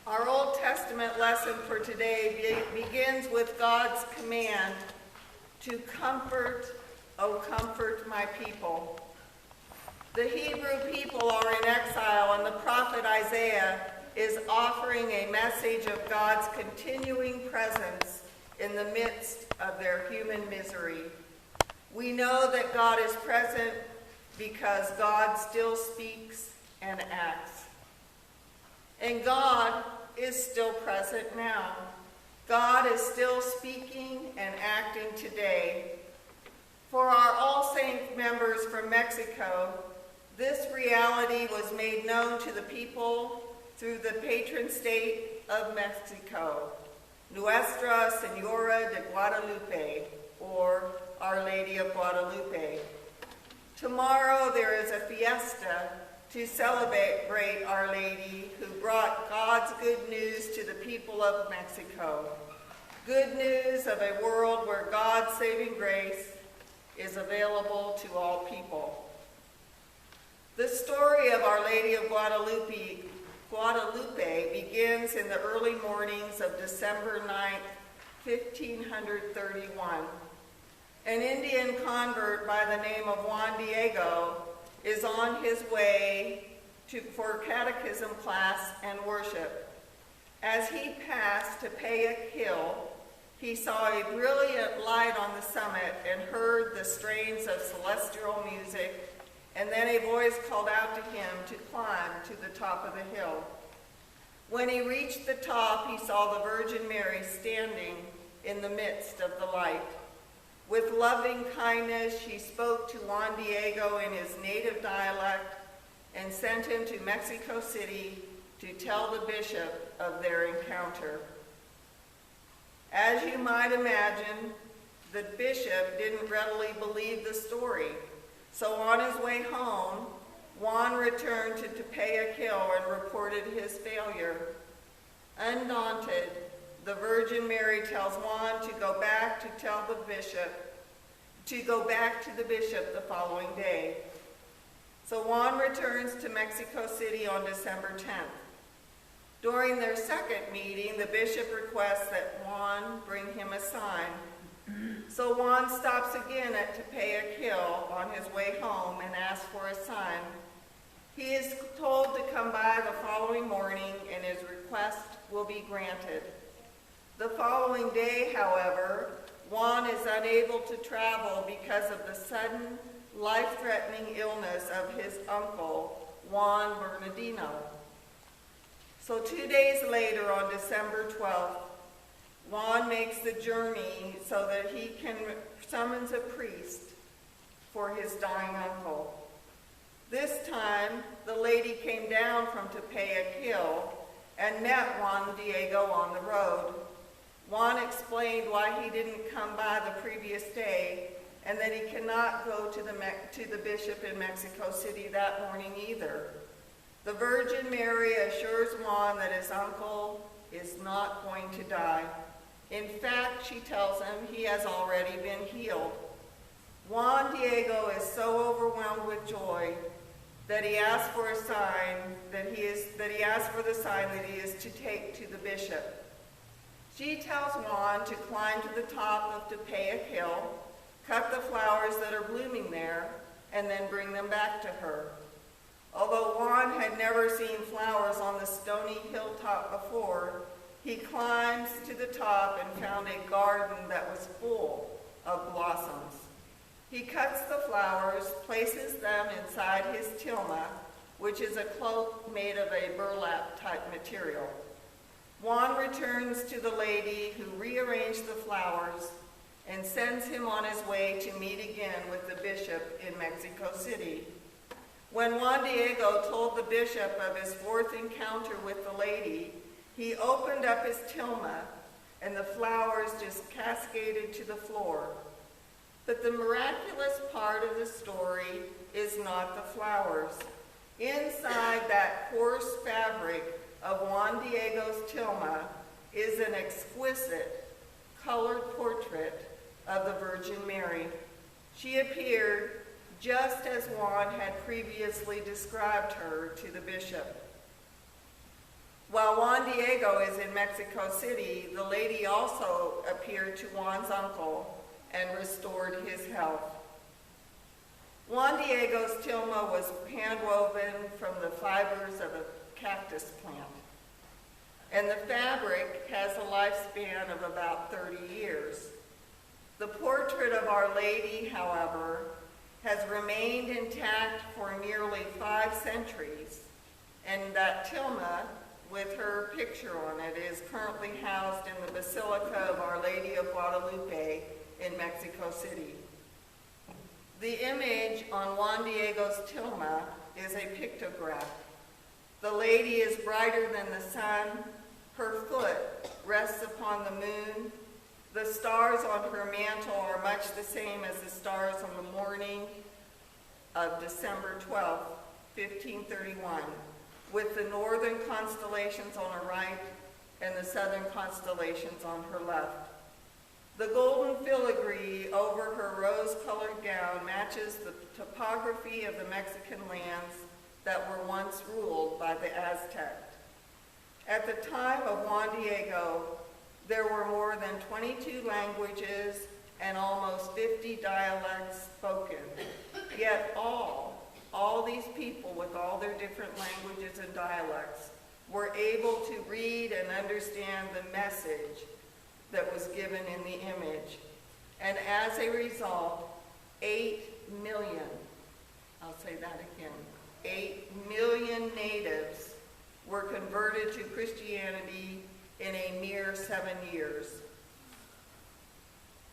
Our Old Testament lesson for today begins with God's command to comfort, O comfort my people. The Hebrew people are in exile, and the prophet Isaiah is offering a message of God's continuing presence in the midst of their human misery. We know that God is present because God still speaks and acts. And God is still present now. God is still speaking and acting today. For our All Saints members from Mexico, this reality was made known to the people through the patron state of Mexico, Nuestra Señora de Guadalupe, or Our Lady of Guadalupe. Tomorrow there is a fiesta to celebrate Our Lady, who brought God's good news to the people of Mexico. Good news of a world where God's saving grace is available to all people. The story of Our Lady of Guadalupe begins in the early mornings of December 9th, 1531. An Indian convert by the name of Juan Diego is on his way for catechism class and worship. As he passed Tepeyac Hill, he saw a brilliant light on the summit and heard the strains of celestial music, and then a voice called out to him to climb to the top of the hill. When he reached the top, he saw the Virgin Mary standing in the midst of the light. With loving kindness, she spoke to Juan Diego in his native dialect and sent him to Mexico City to tell the bishop of their encounter. As you might imagine, the bishop didn't readily believe the story. So on his way home, Juan returned to Tepeyac Hill and reported his failure. Undaunted, the Virgin Mary tells Juan to go back to the bishop the following day. So Juan returns to Mexico City on December 10th. During their second meeting, the bishop requests that Juan bring him a sign. So Juan stops again at Tepeyac Hill on his way home and asks for a sign. He is told to come by the following morning and his request will be granted. The following day, however, Juan is unable to travel because of the sudden, life-threatening illness of his uncle, Juan Bernardino. So 2 days later, on December 12th, Juan makes the journey so that he can summon a priest for his dying uncle. This time, the lady came down from Tepeyac Hill and met Juan Diego on the road. Juan explained why he didn't come by the previous day and that he cannot go to the bishop in Mexico City that morning either. The Virgin Mary assures Juan that his uncle is not going to die. In fact, she tells him he has already been healed. Juan Diego is so overwhelmed with joy that he asks for a sign that he is to take to the bishop. She tells Juan to climb to the top of Tepeyac Hill, cut the flowers that are blooming there, and then bring them back to her. Although Juan had never seen flowers on the stony hilltop before, he climbs to the top and found a garden that was full of blossoms. He cuts the flowers, places them inside his tilma, which is a cloak made of a burlap-type material. Juan returns to the lady who rearranged the flowers and sends him on his way to meet again with the bishop in Mexico City. When Juan Diego told the bishop of his fourth encounter with the lady, he opened up his tilma and the flowers just cascaded to the floor. But the miraculous part of the story is not the flowers. Inside that coarse fabric of Juan Diego's tilma is an exquisite colored portrait of the Virgin Mary. She appeared just as Juan had previously described her to the bishop. While Juan Diego is in Mexico City, the lady also appeared to Juan's uncle and restored his health. Juan Diego's tilma was hand-woven from the fibers of a cactus plant, and the fabric has a lifespan of about 30 years. The portrait of Our Lady, however, has remained intact for nearly 5 centuries, and that tilma with her picture on it is currently housed in the Basilica of Our Lady of Guadalupe in Mexico City. The image on Juan Diego's tilma is a pictograph. The lady is brighter than the sun. Her foot rests upon the moon. The stars on her mantle are much the same as the stars on the morning of December 12, 1531, with the northern constellations on her right and the southern constellations on her left. The golden filigree over her rose-colored gown matches the topography of the Mexican lands that were once ruled by the Aztecs. At the time of Juan Diego, there were more than 22 languages and almost 50 dialects spoken. Yet all these people with all their different languages and dialects were able to read and understand the message that was given in the image. And as a result, 8 million, I'll say that again, 8 million natives were converted to Christianity in a mere 7 years.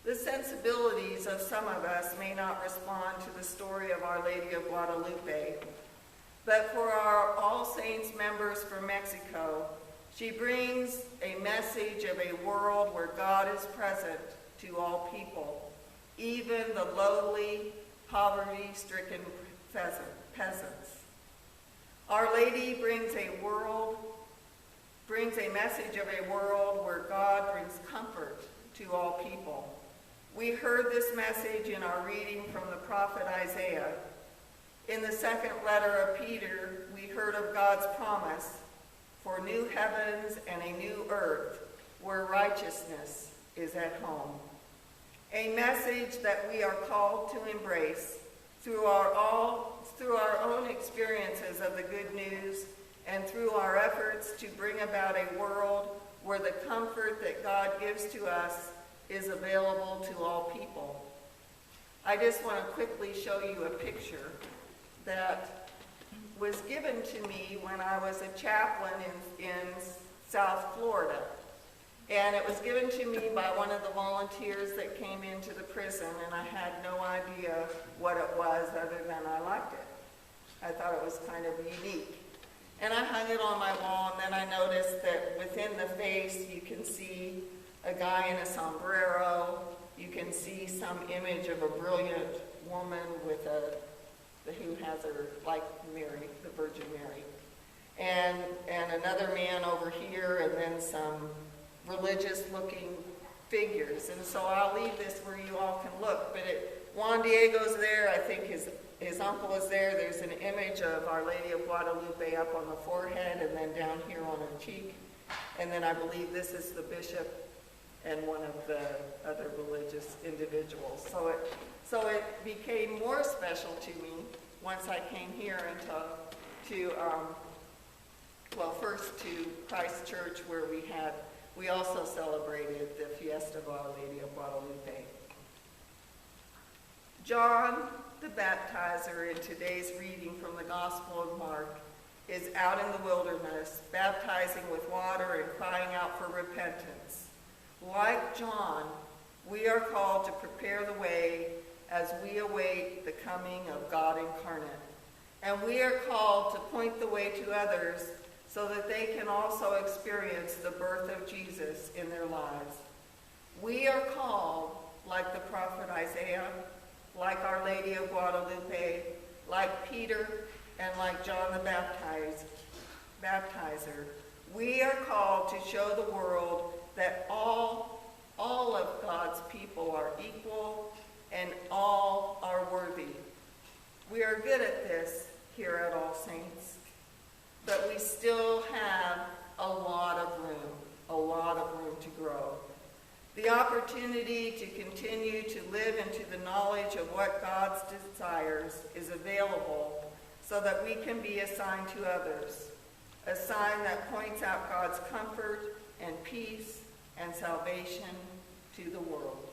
The sensibilities of some of us may not respond to the story of Our Lady of Guadalupe, but for our All Saints members from Mexico, she brings a message of a world where God is present to all people, even the lowly, poverty-stricken peasants. Our Lady brings a message of a world where God brings comfort to all people. We heard this message in our reading from the prophet Isaiah. In the second letter of Peter, we heard of God's promise for new heavens and a new earth where righteousness is at home. A message that we are called to embrace through our own experiences of the good news and through our efforts to bring about a world where the comfort that God gives to us is available to all people. I just want to quickly show you a picture that was given to me when I was a chaplain in South Florida. And it was given to me by one of the volunteers that came into the prison, and I had no idea what it was other than I liked it. I thought it was kind of unique. And I hung it on my wall, and then I noticed that within the face you can see a guy in a sombrero. You can see some image of a brilliant woman with who has her, like Mary, the Virgin Mary. And another man over here, and then some religious-looking figures. And so I'll leave this where you all can look. But Juan Diego's there. I think his uncle is there. There's an image of Our Lady of Guadalupe up on the forehead and then down here on her cheek. And then I believe this is the bishop and one of the other religious individuals. So it became more special to me once I came here and first to Christ Church, where we also celebrated the Fiesta of Our Lady of Guadalupe. John the Baptizer, in today's reading from the Gospel of Mark, is out in the wilderness, baptizing with water and crying out for repentance. Like John, we are called to prepare the way as we await the coming of God incarnate. And we are called to point the way to others so that they can also experience the birth of Jesus in their lives. We are called, like the prophet Isaiah, like Our Lady of Guadalupe, like Peter, and like John the Baptizer. We are called to show the world that all of God's people are equal and all are worthy. We are good at this here at All Saints, but we still have a lot of The opportunity to continue to live into the knowledge of what God's desires is available so that we can be a sign to others, a sign that points out God's comfort and peace and salvation to the world.